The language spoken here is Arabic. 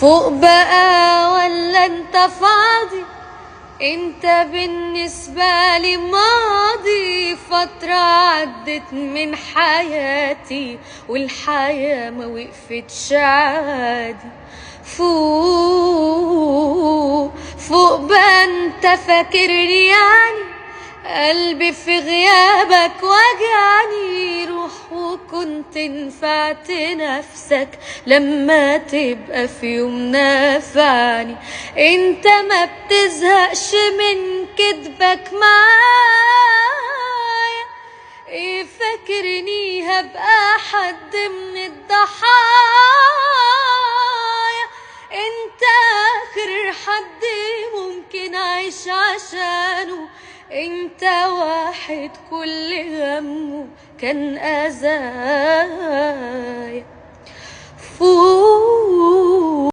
فوق بقى ولا انت فاضي؟ انت بالنسبة لي ماضي، فترة عدت من حياتي والحياة ما وقفتش عادي. فوق بقى انت فاكرني يعني؟ قلبي في غيابك وجعني، روح وكنت نفعت نفسك لما تبقى في يوم نافعني. انت ما بتزهقش من كدبك معايا، ايه فاكرني هبقى حد من الضحايا؟ انت اخر حد ممكن اعيش عشانه، انت واحد كل همه كان أذايا.